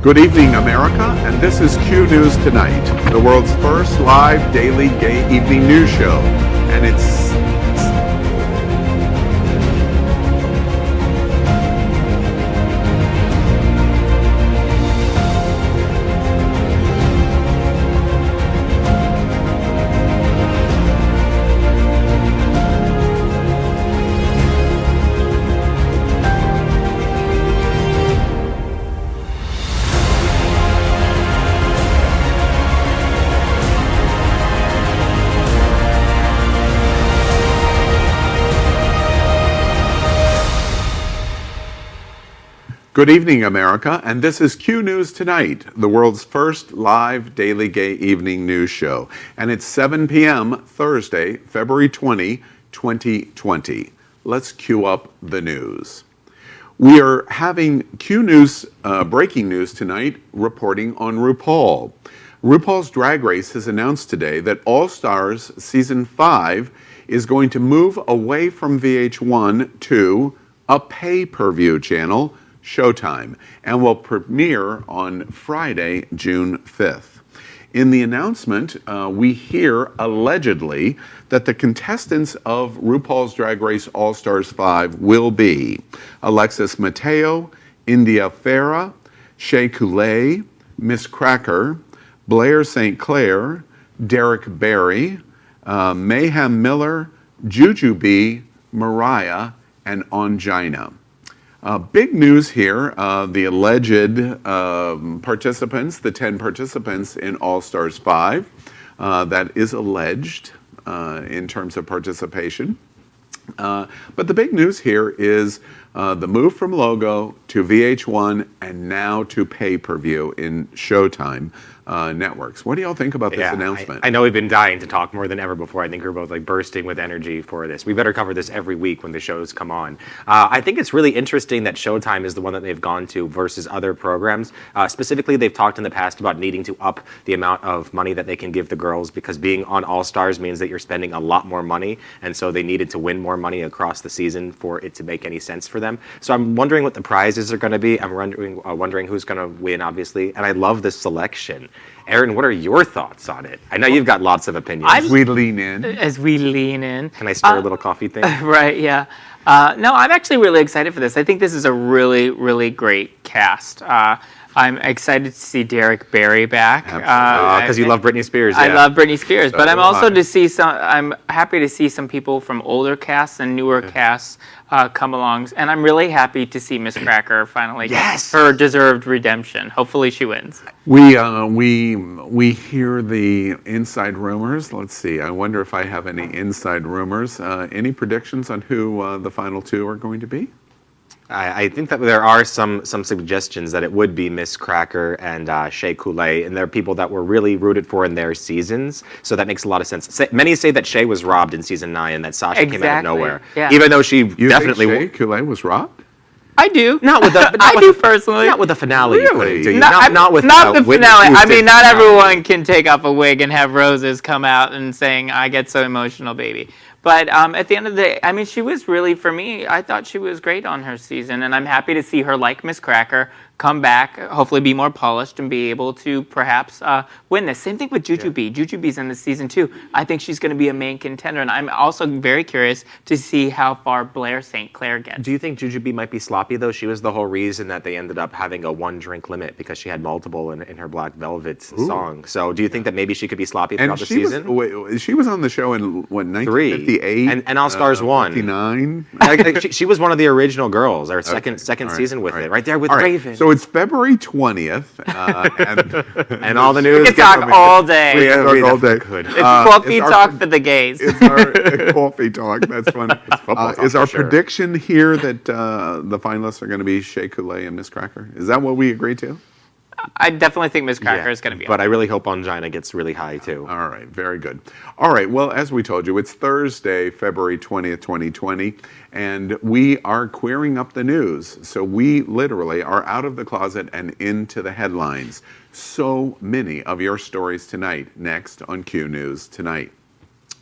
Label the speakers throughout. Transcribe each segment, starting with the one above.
Speaker 1: Good evening, America, and this is Q News Tonight, the world's first live daily gay evening news show. And it's Good evening, America, and this is Q News Tonight, the world's first live daily gay evening news show. And it's 7 p.m. Thursday, February 20, 2020. Let's cue up the news. We are having Q News breaking news tonight reporting on RuPaul. RuPaul's Drag Race has announced today that All Stars Season 5 is going to move away from VH1 to a pay-per-view channel, Showtime, and will premiere on Friday, June 5th. In the announcement, we hear allegedly that the contestants of RuPaul's Drag Race All Stars 5 will be Alexis Mateo, India Farah, Shea Coulee, Miss Cracker, Blair St. Clair, Derek Barry, Mayhem Miller, Jujubee, Mariah, and Ongina. Big news here, the alleged participants, the 10 participants in All Stars 5, that is alleged in terms of participation. But the big news here is the move from Logo to VH1 and now to pay-per-view in Showtime networks. What do y'all think about this announcement?
Speaker 2: I know we've been dying to talk more than ever before. I think we're both like bursting with energy for this. We better cover this every week when the shows come on. I think it's really interesting that Showtime is the one that they've gone to versus other programs. Specifically, they've talked in the past about needing to up the amount of money that they can give the girls because being on All Stars means that you're spending a lot more money, and so they needed to win more money across the season for it to make any sense for them. So I'm wondering what the prizes are going to be. I'm wondering who's going to win, obviously, and I love the selection. Aaron, what are your thoughts on it? I know you've got lots of opinions.
Speaker 1: As we lean in.
Speaker 2: Can I stir a little coffee thing?
Speaker 3: Right, yeah. No, I'm actually really excited for this. I think this is a really, really great cast. I'm excited to see Derek Barry back.
Speaker 2: Because you love Britney Spears.
Speaker 3: I love Britney Spears,
Speaker 1: So
Speaker 3: but I'm
Speaker 1: do
Speaker 3: also
Speaker 1: I.
Speaker 3: I'm happy to see some people from older casts and newer casts come along, and I'm really happy to see Miss Cracker finally get her deserved redemption. Hopefully she wins.
Speaker 1: We hear the inside rumors. Let's see. I wonder if I have any inside rumors. Any predictions on who the final two are going to be?
Speaker 2: I think that there are some suggestions that it would be Miss Cracker and Shea Coulee, and they're people that were really rooted for in their seasons, so that makes a lot of sense. Many say that Shea was robbed in season 9 and that Sasha came out of nowhere, even though she definitely.
Speaker 1: You think Shea Coulee was robbed?
Speaker 3: I do.
Speaker 2: I
Speaker 3: do personally.
Speaker 2: Not with the finale.
Speaker 1: Really?
Speaker 2: Not with
Speaker 3: the
Speaker 2: Whitney
Speaker 3: finale. I
Speaker 2: Houston.
Speaker 3: mean, not everyone can take off a wig and have roses come out and saying, "I get so emotional, baby." But at the end of the day, I mean, she was really, for me, I thought she was great on her season, and I'm happy to see her, like Miss Cracker, come back, hopefully be more polished, and be able to perhaps win this. Same thing with Jujubee. Jujubee's in this season too. I think she's going to be a main contender, and I'm also very curious to see how far Blair St. Clair gets.
Speaker 2: Do you think Jujubee might be sloppy, though? She was the whole reason that they ended up having a one-drink lit because she had multiple in her Black Velvet song. So do you think that maybe she could be sloppy throughout the season?
Speaker 1: She was on the show in, what, 1958?
Speaker 2: And All Stars 1.
Speaker 1: 59?
Speaker 2: she was one of the original girls, our second season with it, right there with Raven.
Speaker 1: So it's February 20th,
Speaker 2: and all the news.
Speaker 3: We can talk all day.
Speaker 1: We can talk all day.
Speaker 3: It's coffee talk for the gays.
Speaker 1: It's our coffee talk. That's funny. Is our prediction here that the finalists are going to be Shea Coulee and Miss Cracker? Is that what we agreed to?
Speaker 3: I definitely think Miss Cracker is going to be
Speaker 2: But I really hope Ongina gets really high, too.
Speaker 1: All right, very good. All right, well, as we told you, it's Thursday, February 20th, 2020, and we are queering up the news. So we literally are out of the closet and into the headlines. So many of your stories tonight, next on Q News Tonight.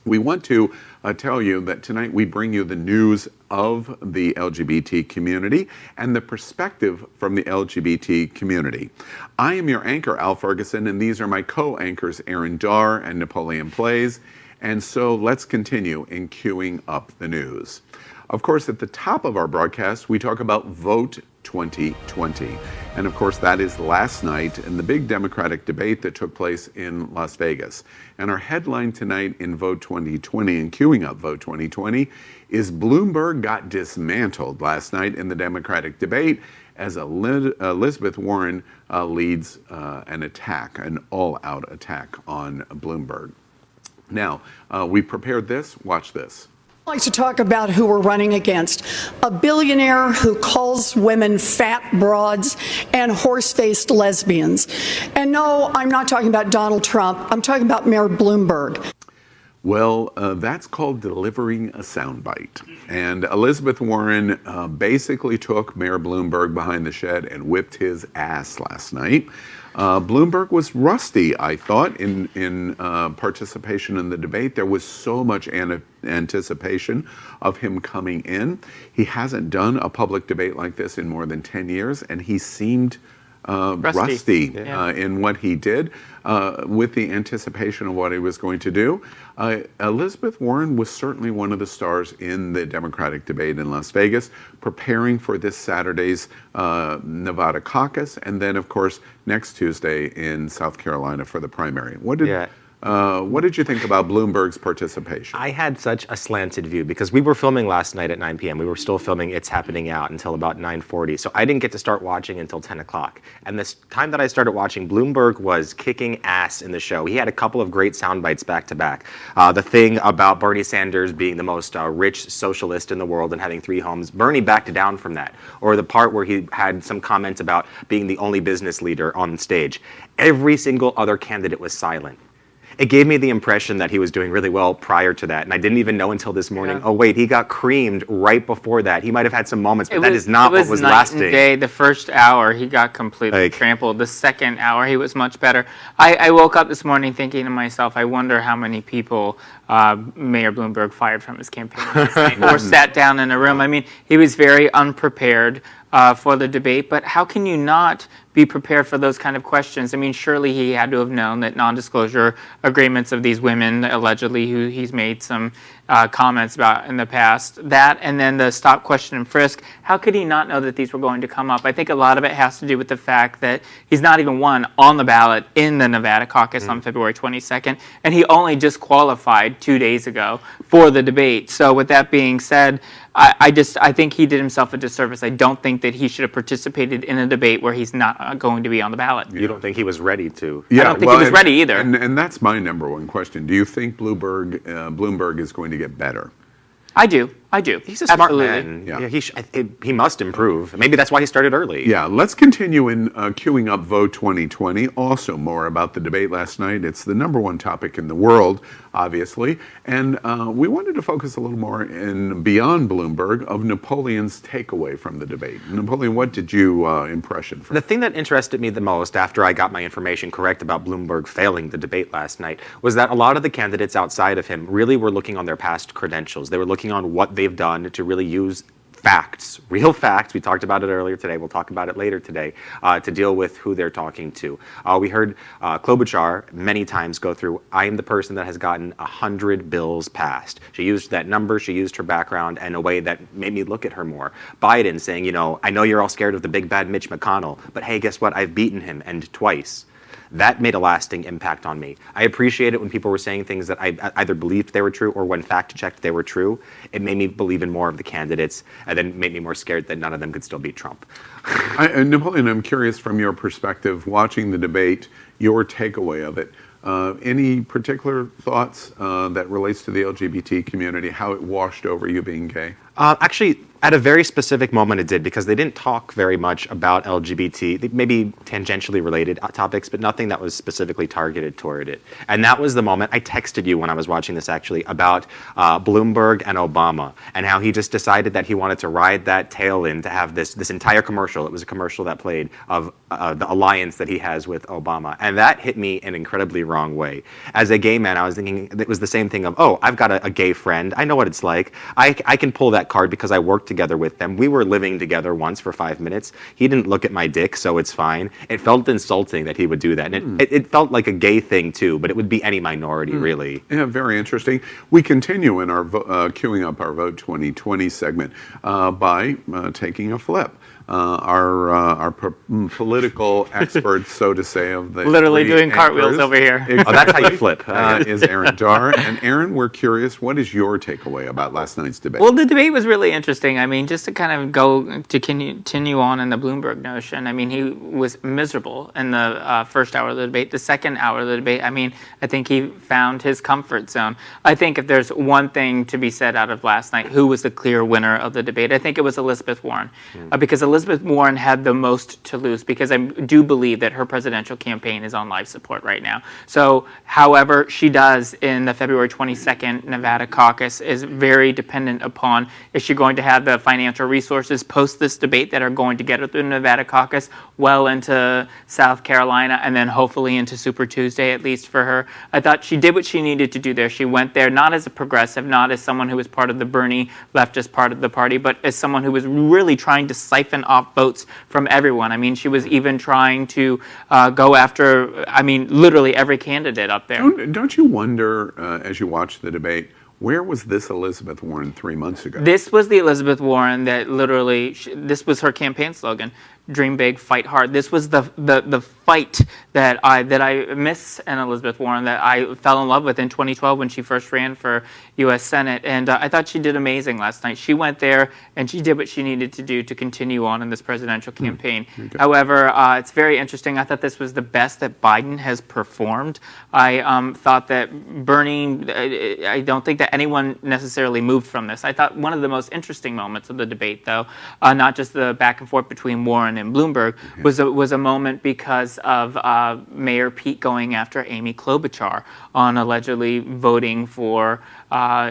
Speaker 1: We want to tell you that tonight we bring you the news of the LGBT community and the perspective from the LGBT community. I am your anchor, Al Ferguson, and these are my co-anchors, Aaron Darr and Napoleon Plays. And so let's continue in queuing up the news. Of course, at the top of our broadcast, we talk about Vote 2020. And of course, that is last night in the big Democratic debate that took place in Las Vegas. And our headline tonight in Vote 2020 and queuing up Vote 2020 is Bloomberg got dismantled last night in the Democratic debate as Elizabeth Warren leads an attack, an all-out attack on Bloomberg. Now, we prepared this. Watch this.
Speaker 4: I'd like to talk about who we're running against. A billionaire who calls women fat broads and horse-faced lesbians. And no, I'm not talking about Donald Trump. I'm talking about Mayor Bloomberg.
Speaker 1: Well, that's called delivering a soundbite. And Elizabeth Warren basically took Mayor Bloomberg behind the shed and whipped his ass last night. Bloomberg was rusty, I thought, in participation in the debate. There was so much anticipation of him coming in. He hasn't done a public debate like this in more than 10 years, and he seemed rusty in what he did with the anticipation of what he was going to do. Elizabeth Warren was certainly one of the stars in the Democratic debate in Las Vegas, preparing for this Saturday's Nevada caucus, and then, of course, next Tuesday in South Carolina for the primary. What did you think about Bloomberg's participation?
Speaker 2: I had such a slanted view because we were filming last night at 9 p.m. We were still filming It's Happening Out until about 9:40. So I didn't get to start watching until 10 o'clock. And this time that I started watching, Bloomberg was kicking ass in the show. He had a couple of great sound bites back to back. The thing about Bernie Sanders being the most rich socialist in the world and having 3 homes, Bernie backed down from that. Or the part where he had some comments about being the only business leader on stage. Every single other candidate was silent. It gave me the impression that he was doing really well prior to that, and I didn't even know until this morning, oh wait, he got creamed right before that. He might have had some moments, but that is not what was lasting.
Speaker 3: Night and day. The first hour, he got completely trampled. The second hour, he was much better. I woke up this morning thinking to myself, I wonder how many people Mayor Bloomberg fired from his campaign last night or sat down in a room. I mean, he was very unprepared for the debate, but how can you not be prepared for those kind of questions? I mean, surely he had to have known that non-disclosure agreements of these women, allegedly, who he's made some comments about in the past, that and then the stop, question, and frisk, how could he not know that these were going to come up? I think a lot of it has to do with the fact that he's not even won on the ballot in the Nevada caucus on February 22nd, and he only just qualified 2 days ago for the debate. So with that being said, I think he did himself a disservice. I don't think that he should have participated in a debate where he's not going to be on the ballot.
Speaker 2: You don't think he was ready to?
Speaker 3: I don't think he was ready either.
Speaker 1: And that's my number one question. Do you think Bloomberg is going to get better?
Speaker 3: I do.
Speaker 2: He's a smart man. Yeah, he must improve. Maybe that's why he started early.
Speaker 1: Yeah, let's continue in queuing up Vote 2020. Also more about the debate last night. It's the number one topic in the world, obviously. And we wanted to focus a little more in beyond Bloomberg of Napoleon's takeaway from the debate. Napoleon, what did you impression from?
Speaker 2: The thing that interested me the most after I got my information correct about Bloomberg failing the debate last night was that a lot of the candidates outside of him really were looking on their past credentials. They were looking on what they've done to really use facts, real facts. We talked about it earlier today. We'll talk about it later today to deal with who they're talking to. We heard Klobuchar many times go through, I am the person that has gotten 100 bills passed. She used that number, she used her background in a way that made me look at her more. Biden saying, I know you're all scared of the big bad Mitch McConnell, but hey, guess what? I've beaten him, and twice. That made a lasting impact on me. I appreciate it when people were saying things that I either believed they were true or when fact-checked they were true. It made me believe in more of the candidates and then made me more scared that none of them could still beat Trump.
Speaker 1: Napoleon, I'm curious from your perspective, watching the debate, your takeaway of it. Any particular thoughts that relates to the LGBT community, how it washed over you being gay?
Speaker 2: Actually, at a very specific moment it did, because they didn't talk very much about LGBT, maybe tangentially related topics, but nothing that was specifically targeted toward it. And that was the moment I texted you when I was watching this, actually, about Bloomberg and Obama, and how he just decided that he wanted to ride that tail in to have this entire commercial. It was a commercial that played of the alliance that he has with Obama. And that hit me in an incredibly wrong way. As a gay man, I was thinking it was the same thing of, oh, I've got a gay friend. I know what it's like. I can pull that card because I worked together with them. We were living together once for 5 minutes. He didn't look at my dick, so it's fine. It felt insulting that he would do that. And it felt like a gay thing too, but it would be any minority, really.
Speaker 1: Yeah, very interesting. We continue in our queuing up our Vote 2020 segment by taking a flip. Our political experts, so to say, of the
Speaker 3: Literally doing cartwheels
Speaker 1: anchors.
Speaker 3: over here.
Speaker 1: Exactly.
Speaker 2: Oh, that's how you flip.
Speaker 1: Is Aaron Dar. And Aaron, we're curious, what is your takeaway about last night's debate?
Speaker 3: Well, the debate was really interesting. I mean, just to kind of go to continue on in the Bloomberg notion, I mean, he was miserable in the first hour of the debate. The second hour of the debate, I mean, I think he found his comfort zone. I think if there's one thing to be said out of last night, who was the clear winner of the debate, I think it was Elizabeth Warren. Because Elizabeth Warren had the most to lose, because I do believe that her presidential campaign is on life support right now. So, however she does in the February 22nd Nevada caucus is very dependent upon, is she going to have the financial resources post this debate that are going to get her through the Nevada caucus well into South Carolina, and then hopefully into Super Tuesday, at least for her. I thought she did what she needed to do there. She went there not as a progressive, not as someone who was part of the Bernie leftist part of the party, but as someone who was really trying to siphon off votes from everyone. I mean, she was even trying to go after, I mean, literally every candidate up there.
Speaker 1: Don't you wonder, as you watch the debate, where was this Elizabeth Warren 3 months ago?
Speaker 3: This was the Elizabeth Warren that literally, this was her campaign slogan. Dream big, fight hard. This was the fight that I miss in Elizabeth Warren, that I fell in love with in 2012 when she first ran for U.S. Senate. And I thought she did amazing last night. She went there and she did what she needed to do to continue on in this presidential campaign.
Speaker 1: Okay.
Speaker 3: However, it's very interesting. I thought this was the best that Biden has performed. I thought that Bernie, I don't think that anyone necessarily moved from this. I thought one of the most interesting moments of the debate, though, not just the back and forth between Warren and Bloomberg, was a moment because of Mayor Pete going after Amy Klobuchar on allegedly voting for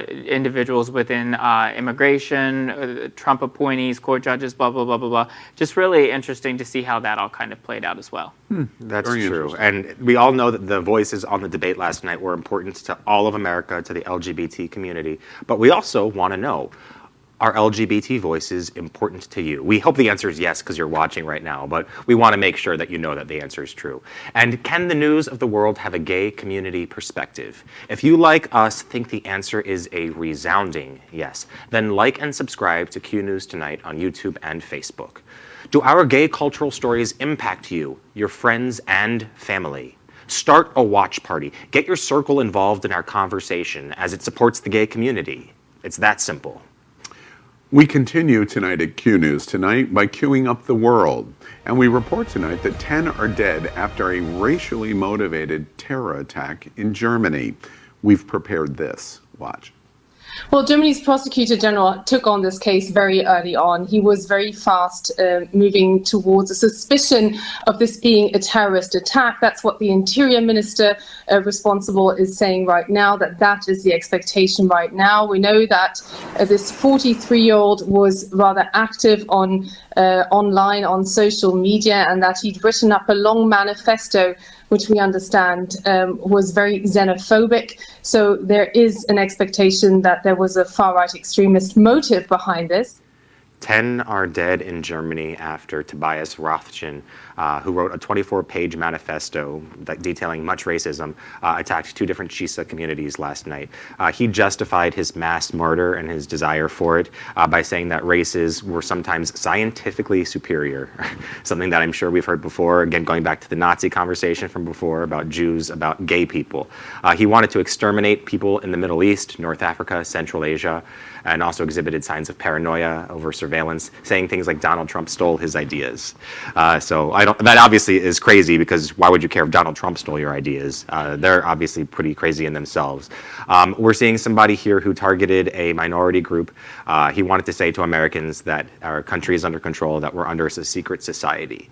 Speaker 3: individuals within immigration, Trump appointees, court judges, blah, blah, blah, blah, blah. Just really interesting to see how that all kind of played out as well.
Speaker 2: That's
Speaker 1: Very
Speaker 2: true. And we all know that the voices on the debate last night were important to all of America, to the LGBT community. But we also want to know, are LGBT voices important to you? We hope the answer is yes, because you're watching right now, but we want to make sure that you know that the answer is true. And can the news of the world have a gay community perspective? If you, like us, think the answer is a resounding yes, then like and subscribe to Q News Tonight on YouTube and Facebook. Do our gay cultural stories impact you, your friends, and family? Start a watch party. Get your circle involved in our conversation, as it supports the gay community. It's that simple.
Speaker 1: We continue tonight at Q News Tonight by queuing up the world. And we report tonight that 10 are dead after a racially motivated terror attack in Germany. We've prepared this. Watch.
Speaker 5: Well, Germany's Prosecutor General took on this case very early on. He was very fast moving towards a suspicion of this being a terrorist attack. That's what the Interior Minister responsible is saying right now, that is the expectation right now. We know that this 43-year-old was rather active on online, on social media, and that he'd written up a long manifesto which we understand was very xenophobic. So there is an expectation that there was a far-right extremist motive behind this.
Speaker 2: 10 are dead in Germany after Tobias Rothschild, who wrote a 24-page manifesto detailing much racism, attacked 2 different Shisa communities last night. He justified his mass murder and his desire for it by saying that races were sometimes scientifically superior, something that I'm sure we've heard before, again, going back to the Nazi conversation from before about Jews, about gay people. He wanted to exterminate people in the Middle East, North Africa, Central Asia, and also exhibited signs of paranoia over surveillance, saying things like Donald Trump stole his ideas. So that obviously is crazy, because why would you care if Donald Trump stole your ideas? They're obviously pretty crazy in themselves. We're seeing somebody here who targeted a minority group. He wanted to say to Americans that our country is under control, that we're under a secret society.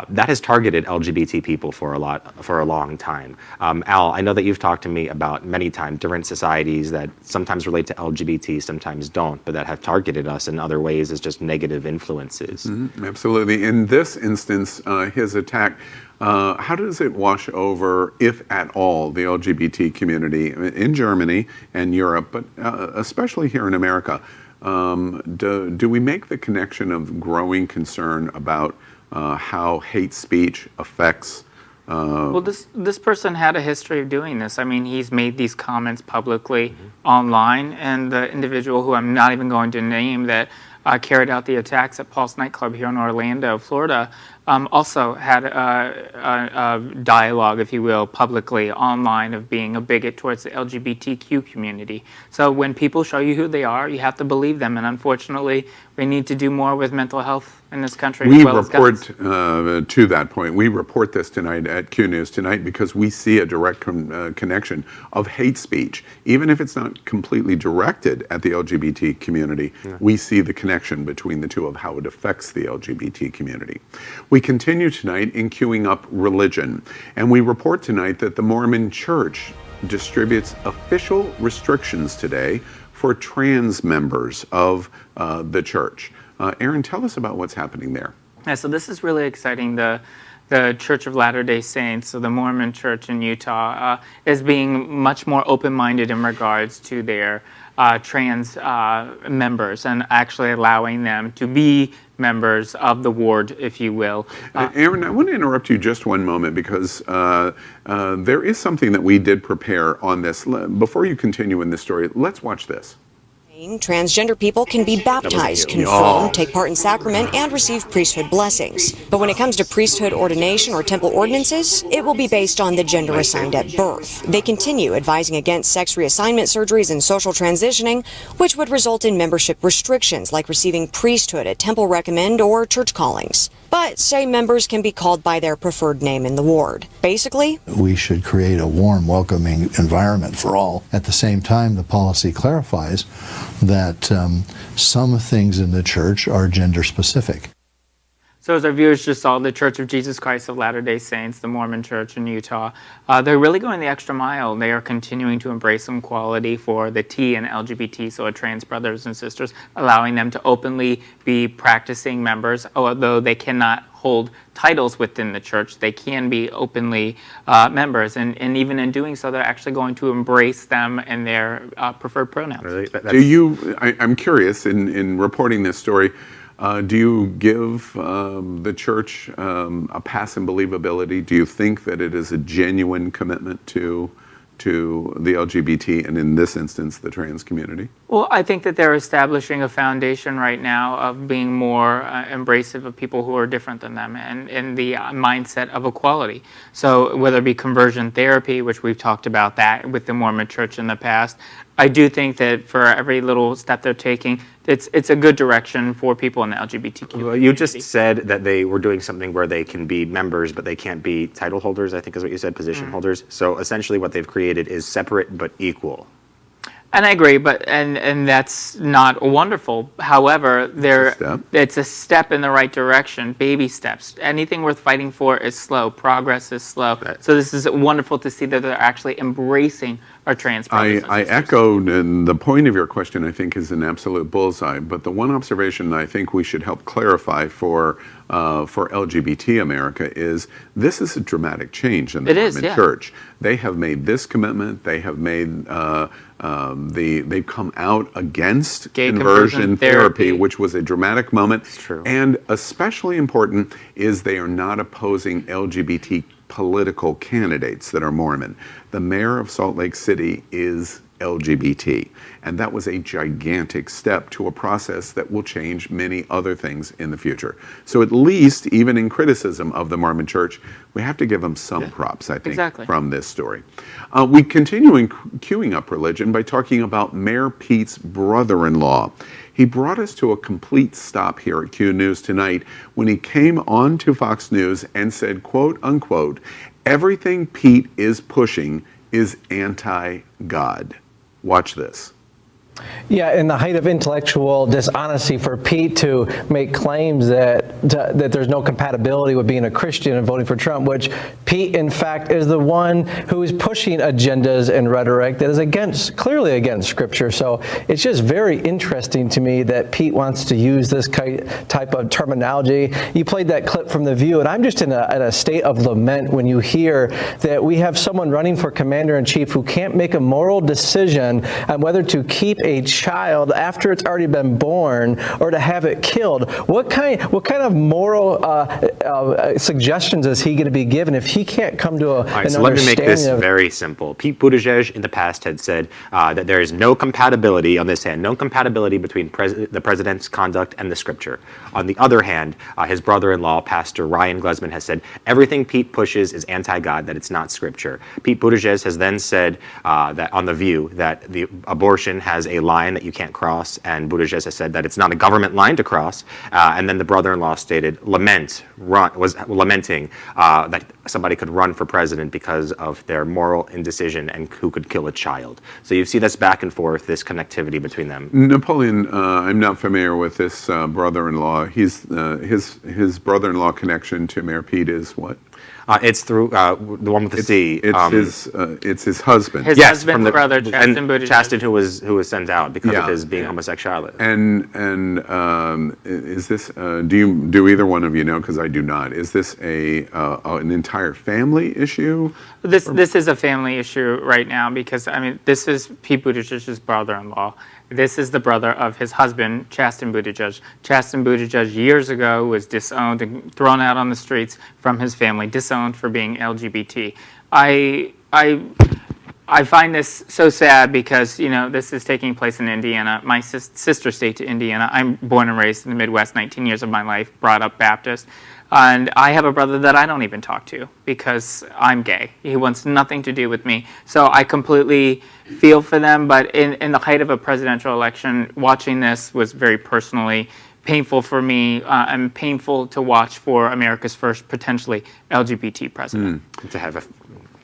Speaker 2: That has targeted LGBT people for a long time. Al, I know that you've talked to me about many times different societies that sometimes relate to LGBT, sometimes don't, but that have targeted us in other ways as just negative influences.
Speaker 1: Absolutely. In this instance, his attack, how does it wash over, if at all, the LGBT community in Germany and Europe, but especially here in America? Do we make the connection of growing concern about how hate speech affects?
Speaker 3: Well, this person had a history of doing this. I mean, he's made these comments publicly online, and the individual, who I'm not even going to name, that carried out the attacks at Paul's nightclub here in Orlando, Florida, also had a dialogue, if you will, publicly online of being a bigot towards the LGBTQ community. So when people show you who they are, you have to believe them. And unfortunately, we need to do more with mental health in this country.
Speaker 1: We
Speaker 3: as well
Speaker 1: report,
Speaker 3: as
Speaker 1: to that point, we report this tonight at Q News Tonight because we see a direct connection of hate speech. Even if it's not completely directed at the LGBT community, we see the connection between the two of how it affects the LGBT community. We continue tonight in queuing up religion, and we report tonight that the Mormon Church distributes official restrictions today for trans members of the church. Aaron, tell us about what's happening there.
Speaker 3: Yeah, so this is really exciting. The Church of Latter-day Saints, so the Mormon Church in Utah, is being much more open-minded in regards to their trans members, and actually allowing them to be members of the ward, if you will.
Speaker 1: Aaron, I want to interrupt you just one moment, because there is something that we did prepare on this. Before you continue in this story, let's watch this.
Speaker 6: Transgender people can be baptized, confirmed, take part in sacrament, and receive priesthood blessings. But when it comes to priesthood ordination or temple ordinances, it will be based on the gender assigned at birth. They continue advising against sex reassignment surgeries and social transitioning, which would result in membership restrictions like receiving priesthood at temple recommend or church callings. But say members can be called by their preferred name in the ward. Basically,
Speaker 7: we should create a warm, welcoming environment for all. At the same time, the policy clarifies that some things in the church are gender specific.
Speaker 3: So as our viewers just saw, the Church of Jesus Christ of Latter-day Saints, the Mormon Church in Utah, they're really going the extra mile. They are continuing to embrace some equality for the T and LGBT, so trans brothers and sisters, allowing them to openly be practicing members, although they cannot hold titles within the church. They can be openly members, and even in doing so, they're actually going to embrace them and their preferred pronouns.
Speaker 1: Really? I'm curious, in reporting this story, do you give the church a pass in believability? Do you think that it is a genuine commitment to the LGBT, and in this instance, the trans community?
Speaker 3: Well, I think that they're establishing a foundation right now of being more embracive of people who are different than them, and in the mindset of equality. So whether it be conversion therapy, which we've talked about that with the Mormon Church in the past, I do think that for every little step they're taking, it's a good direction for people in the LGBTQ community.
Speaker 2: Well, you just said that they were doing something where they can be members, but they can't be title holders, I think is what you said, position holders. So essentially what they've created is separate but equal.
Speaker 3: And I agree, but and that's not wonderful. However, it's a step in the right direction, baby steps. Anything worth fighting for is slow. Progress is slow. So this is wonderful to see that they're actually embracing our trans brothers and
Speaker 1: I
Speaker 3: sisters.
Speaker 1: echoed, and the point of your question, I think, is an absolute bullseye. But the one observation I think we should help clarify for LGBT America is this is a dramatic change in the Mormon Church. They have made this commitment. They have made they've come out against
Speaker 3: Gay
Speaker 1: conversion therapy, which was a dramatic moment.
Speaker 2: It's true.
Speaker 1: And especially important is they are not opposing LGBT political candidates that are Mormon. The mayor of Salt Lake City is LGBT. And that was a gigantic step to a process that will change many other things in the future. So at least, even in criticism of the Mormon Church, we have to give them some props, I think, from this story. We continue in queuing up religion by talking about Mayor Pete's brother-in-law. He brought us to a complete stop here at Q News tonight when he came on to Fox News and said, quote unquote, everything Pete is pushing is anti-God. Watch this.
Speaker 8: Yeah, in the height of intellectual dishonesty for Pete to make claims that there's no compatibility with being a Christian and voting for Trump, which Pete, in fact, is the one who is pushing agendas and rhetoric that is clearly against Scripture. So it's just very interesting to me that Pete wants to use this type of terminology. You played that clip from The View, and I'm just in a state of lament when you hear that we have someone running for commander-in-chief who can't make a moral decision on whether to keep a child after it's already been born or to have it killed. What kind of moral suggestions is he going to be given if he can't come to an understanding?
Speaker 2: So let me make this very simple. Pete Buttigieg in the past had said that there is no compatibility on this hand, no compatibility between the president's conduct and the Scripture. On the other hand, his brother-in-law, Pastor Ryan Glesman, has said everything Pete pushes is anti-God, that it's not Scripture. Pete Buttigieg has then said that on The View that the abortion has a line that you can't cross, and Buttigieg has said that it's not a government line to cross. And then the brother-in-law stated, was lamenting that somebody could run for president because of their moral indecision and who could kill a child. So you see this back and forth, this connectivity between them.
Speaker 1: Napoleon, I'm not familiar with this brother-in-law. His brother-in-law connection to Mayor Pete is what?
Speaker 2: It's through the one with the C.
Speaker 1: It's his husband.
Speaker 3: His husband's brother, Chasten Buttigieg.
Speaker 2: Chasten, who was sent out because of his being homosexuality.
Speaker 1: And is this? Do either one of you know? Because I do not. Is this an entire family issue?
Speaker 3: This is a family issue right now because this is Pete Buttigieg's brother-in-law. This is the brother of his husband, Chasten Buttigieg. Chasten Buttigieg years ago was disowned and thrown out on the streets from his family, disowned for being LGBT. I find this so sad because, this is taking place in Indiana, my sister state to Indiana. I'm born and raised in the Midwest, 19 years of my life, brought up Baptist. And I have a brother that I don't even talk to because I'm gay. He wants nothing to do with me. So I completely feel for them. But in the height of a presidential election, watching this was very personally painful for me and painful to watch for America's first potentially LGBT president.
Speaker 2: To have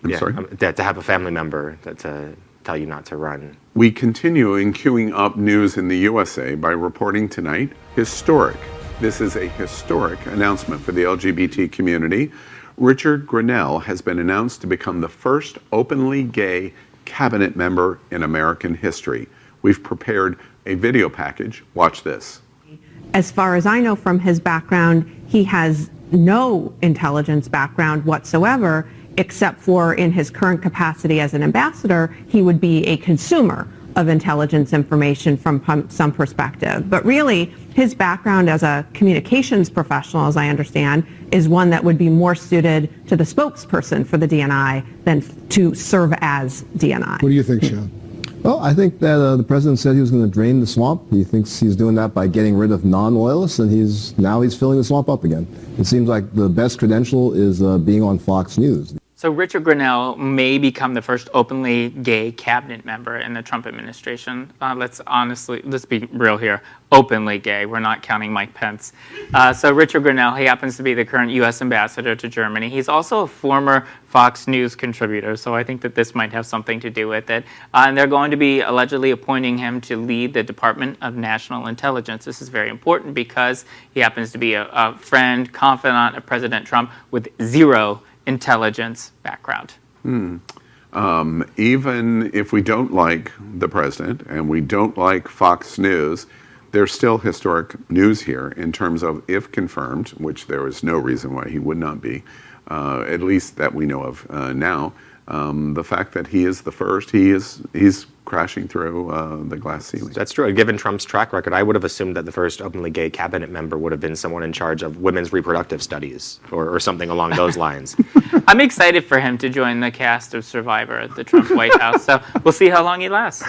Speaker 1: to
Speaker 2: have a family member that tell you not to run.
Speaker 1: We continue in queuing up news in the USA by reporting tonight historic. This is a historic announcement for the LGBT community. Richard Grennell has been announced to become the first openly gay cabinet member in American history. We've prepared a video package. Watch this.
Speaker 9: As far as I know from his background, he has no intelligence background whatsoever, except for in his current capacity as an ambassador, he would be a consumer of intelligence information from some perspective. But really, his background as a communications professional, as I understand, is one that would be more suited to the spokesperson for the DNI than to serve as DNI.
Speaker 10: What do you think, Sean? Well, I think that the president said he was going to drain the swamp. He thinks he's doing that by getting rid of non-loyalists, and he's filling the swamp up again. It seems like the best credential is being on Fox News.
Speaker 3: So Richard Grennell may become the first openly gay cabinet member in the Trump administration. Let's be real here. Openly gay. We're not counting Mike Pence. So Richard Grennell, he happens to be the current U.S. ambassador to Germany. He's also a former Fox News contributor, so I think that this might have something to do with it. And they're going to be allegedly appointing him to lead the Department of National Intelligence. This is very important because he happens to be a friend, confidant of President Trump with zero intelligence background.
Speaker 1: Even if we don't like the president and we don't like Fox News, there's still historic news here in terms of, if confirmed, which there is no reason why he would not be, at least that we know of now, the fact that he is the first, he's crashing through the glass ceiling.
Speaker 2: That's true. Given Trump's track record, I would have assumed that the first openly gay cabinet member would have been someone in charge of women's reproductive studies or something along those lines.
Speaker 3: I'm excited for him to join the cast of Survivor at the Trump White House, so we'll see how long he lasts.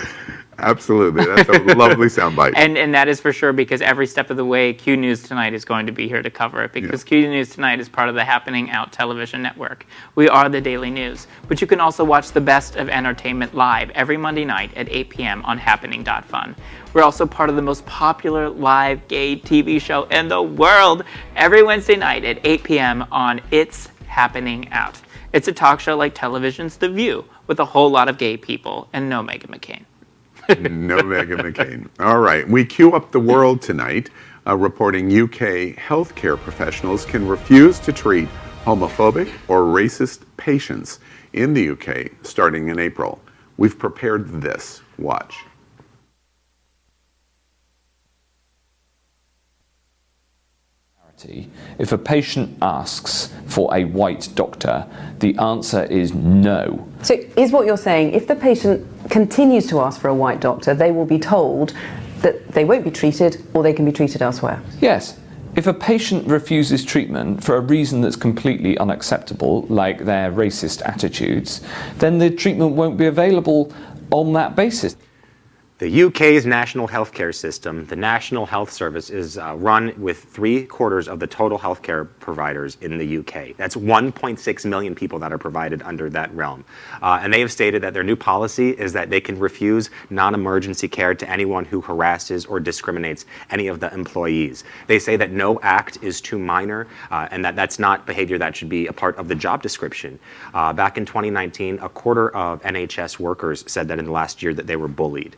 Speaker 1: Absolutely. That's a lovely soundbite.
Speaker 3: And that is for sure, because every step of the way, Q News Tonight is going to be here to cover it, because Q News Tonight is part of the Happening Out television network. We are the Daily News. But you can also watch the best of entertainment live every Monday night at 8 p.m. on happening.fun. We're also part of the most popular live gay TV show in the world every Wednesday night at 8 p.m. on It's Happening Out. It's a talk show like television's The View, with a whole lot of gay people and no Meghan McCain.
Speaker 1: No Meghan McCain. All right. We queue up the world tonight, reporting UK healthcare professionals can refuse to treat homophobic or racist patients in the UK starting in April. We've prepared this. Watch.
Speaker 11: If a patient asks for a white doctor, the answer is no.
Speaker 12: So is what you're saying, if the patient continues to ask for a white doctor, they will be told that they won't be treated or they can be treated elsewhere?
Speaker 11: Yes. If a patient refuses treatment for a reason that's completely unacceptable, like their racist attitudes, then the treatment won't be available on that basis.
Speaker 2: The UK's national healthcare system, the National Health Service, is run with 3/4 of the total healthcare providers in the UK. That's 1.6 million people that are provided under that realm. And they have stated that their new policy is that they can refuse non-emergency care to anyone who harasses or discriminates any of the employees. They say that no act is too minor and that that's not behavior that should be a part of the job description. Back in 2019, 1/4 of NHS workers said that in the last year that they were bullied.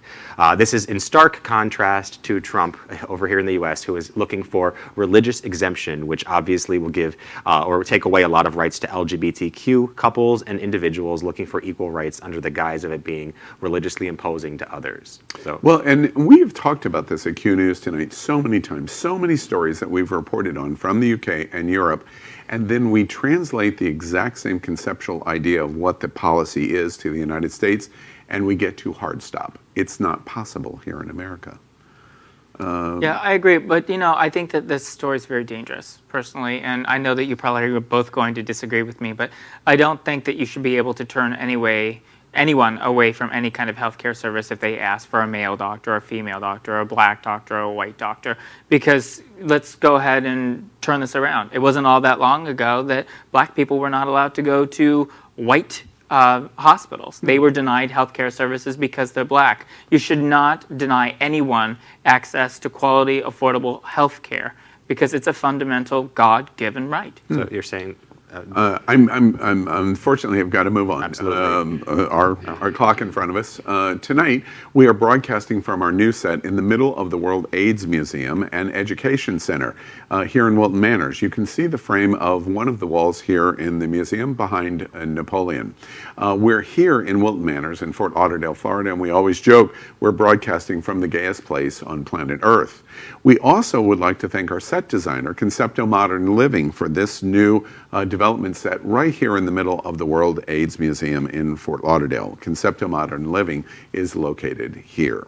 Speaker 2: This is in stark contrast to Trump over here in the U.S., who is looking for religious exemption, which obviously will give or take away a lot of rights to LGBTQ couples and individuals looking for equal rights under the guise of it being religiously imposing to others. So.
Speaker 1: Well, and we've talked about this at Q News Tonight so many times, so many stories that we've reported on from the UK and Europe, and then we translate the exact same conceptual idea of what the policy is to the United States, and we get to hard stop. It's not possible here in America.
Speaker 3: Yeah, I agree. But, I think that this story is very dangerous, personally. And I know that you probably are both going to disagree with me, but I don't think that you should be able to turn anyone away from any kind of healthcare service if they ask for a male doctor, a female doctor, a black doctor, or a white doctor. Because let's go ahead and turn this around. It wasn't all that long ago that black people were not allowed to go to white hospitals. They were denied healthcare services because they're black. You should not deny anyone access to quality, affordable healthcare because it's a fundamental God-given right.
Speaker 2: So you're saying
Speaker 1: I'm unfortunately have got to move on.
Speaker 2: Absolutely.
Speaker 1: Our clock in front of us. Tonight, we are broadcasting from our new set in the middle of the World AIDS Museum and Education Center here in Wilton Manors. You can see the frame of one of the walls here in the museum behind Napoleon. We're here in Wilton Manors in Fort Lauderdale, Florida, and we always joke we're broadcasting from the gayest place on planet Earth. We also would like to thank our set designer, Concepto Modern Living, for this new development set right here in the middle of the World AIDS Museum in Fort Lauderdale. Concepto Modern Living is located here.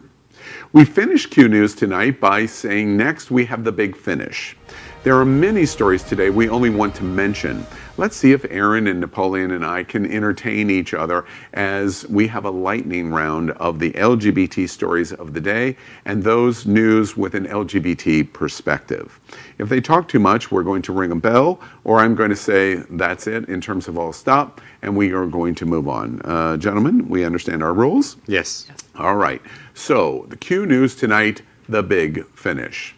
Speaker 1: We finish Q News tonight by saying next we have the big finish. There are many stories today we only want to mention. Let's see if Aaron and Napoleon and I can entertain each other as we have a lightning round of the LGBT stories of the day and those news with an LGBT perspective. If they talk too much, we're going to ring a bell, or I'm going to say that's it in terms of all stop, and we are going to move on. Gentlemen, we understand our rules?
Speaker 2: Yes.
Speaker 1: All right. So the Q News tonight, the big finish.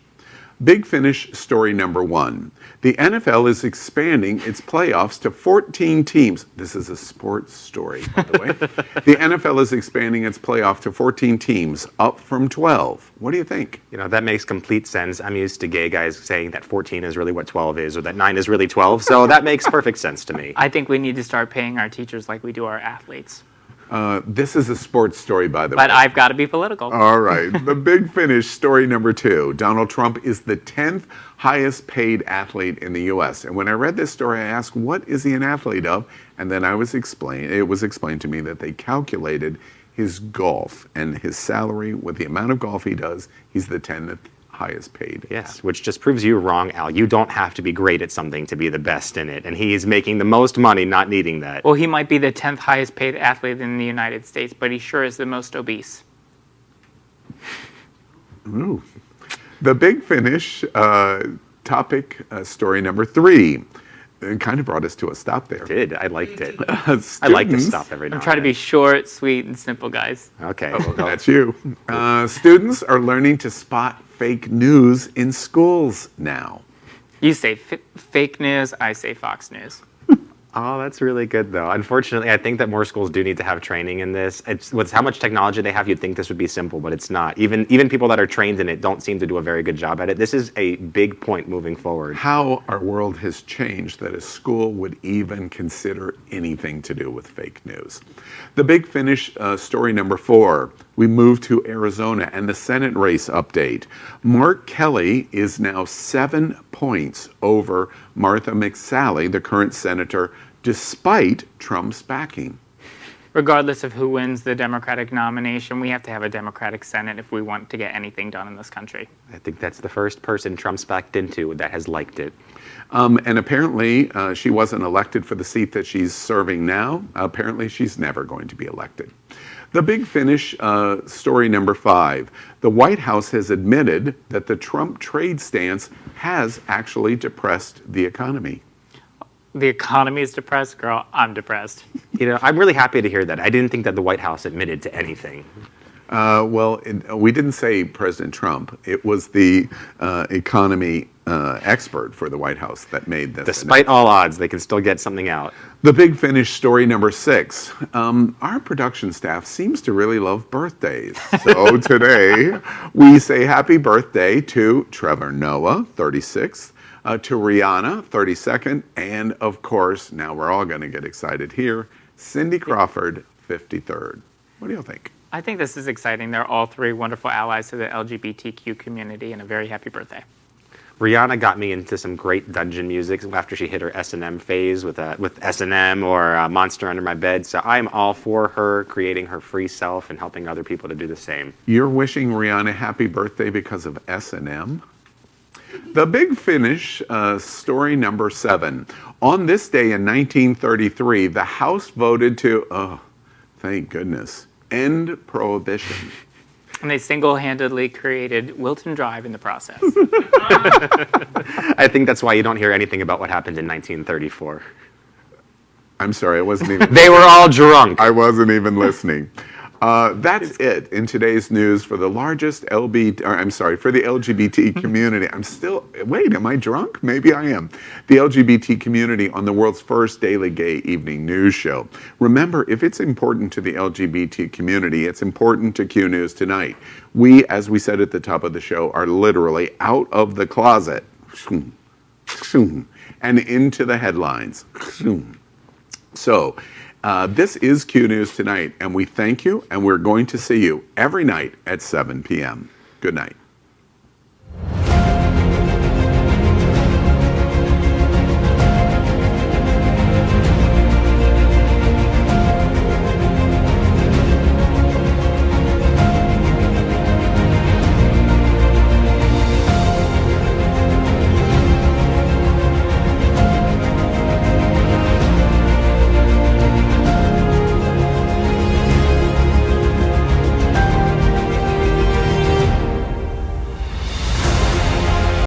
Speaker 1: Big finish story number one. The NFL is expanding its playoffs to 14 teams. This is a sports story, by the way. The NFL is expanding its playoff to 14 teams, up from 12. What do you think?
Speaker 2: That makes complete sense. I'm used to gay guys saying that 14 is really what 12 is, or that 9 is really 12. So that makes perfect sense to me.
Speaker 3: I think we need to start paying our teachers like we do our athletes.
Speaker 1: This is a sports story, by the way.
Speaker 3: But I've got to be political.
Speaker 1: All right. The big finish, story number two. Donald Trump is the 10th highest paid athlete in the U.S. And when I read this story, I asked, what is he an athlete of? And then it was explained to me that they calculated his golf and his salary. With the amount of golf he does, he's the 10th highest paid.
Speaker 2: Yes, which just proves you wrong, Al. You don't have to be great at something to be the best in it. And he's making the most money not needing that.
Speaker 3: Well, he might be the 10th highest paid athlete in the United States, but he sure is the most obese.
Speaker 1: Ooh. The Big Finish topic, story number 3. It kind of brought us to a stop there.
Speaker 2: It did. I liked it. I like to stop every now
Speaker 3: I'm
Speaker 2: and
Speaker 3: trying to
Speaker 2: then.
Speaker 3: be short, sweet, and simple, guys.
Speaker 2: Okay.
Speaker 1: Oh, that's you. Students are learning to spot fake news in schools now.
Speaker 3: You say fake news, I say Fox News.
Speaker 2: Oh, that's really good, though. Unfortunately, I think that more schools do need to have training in this. It's with how much technology they have, you'd think this would be simple, but it's not. Even people that are trained in it don't seem to do a very good job at it. This is a big point moving forward.
Speaker 1: How our world has changed that a school would even consider anything to do with fake news. The Big Finish, story number 4. We move to Arizona and the Senate race update. Mark Kelly is now 7 points over Martha McSally, the current senator, despite Trump's backing.
Speaker 3: Regardless of who wins the Democratic nomination, we have to have a Democratic Senate if we want to get anything done in this country.
Speaker 2: I think that's the first person Trump's backed into that has liked it.
Speaker 1: And apparently, she wasn't elected for the seat that she's serving now. Apparently, she's never going to be elected. The Big Finish, story number 5. The White House has admitted that the Trump trade stance has actually depressed the economy.
Speaker 3: The economy is depressed, girl. I'm depressed.
Speaker 2: You know, I'm really happy to hear that. I didn't think that the White House admitted to anything.
Speaker 1: We didn't say President Trump. It was the economy expert for the White House that made this.
Speaker 2: Despite all odds, they can still get something out.
Speaker 1: The Big Finish, story number 6. Our production staff seems to really love birthdays. So today, we say happy birthday to Trevor Noah, 36th, to Rihanna, 32nd, and of course, now we're all going to get excited here, Cindy Crawford, 53rd. What do you think?
Speaker 3: I think this is exciting. They're all 3 wonderful allies to the LGBTQ community, and a very happy birthday.
Speaker 2: Rihanna got me into some great dungeon music after she hit her S&M phase with S&M or Monster Under My Bed. So I'm all for her creating her free self and helping other people to do the same.
Speaker 1: You're wishing Rihanna happy birthday because of S&M? The Big Finish, story number 7. On this day in 1933, the House voted to, oh, thank goodness, end prohibition.
Speaker 3: And they single-handedly created Wilton Drive in the process.
Speaker 2: I think that's why you don't hear anything about what happened in 1934.
Speaker 1: I'm sorry, I wasn't even...
Speaker 2: They were all drunk.
Speaker 1: I wasn't even listening. That's it in today's news for the largest for the LGBT community. Wait, am I drunk? Maybe I am. The LGBT community on the world's first daily gay evening news show. Remember, if it's important to the LGBT community, it's important to Q News Tonight. We, as we said at the top of the show, are literally out of the closet and into the headlines. So, this is Q News Tonight, and we thank you, and we're going to see you every night at 7 p.m. Good night.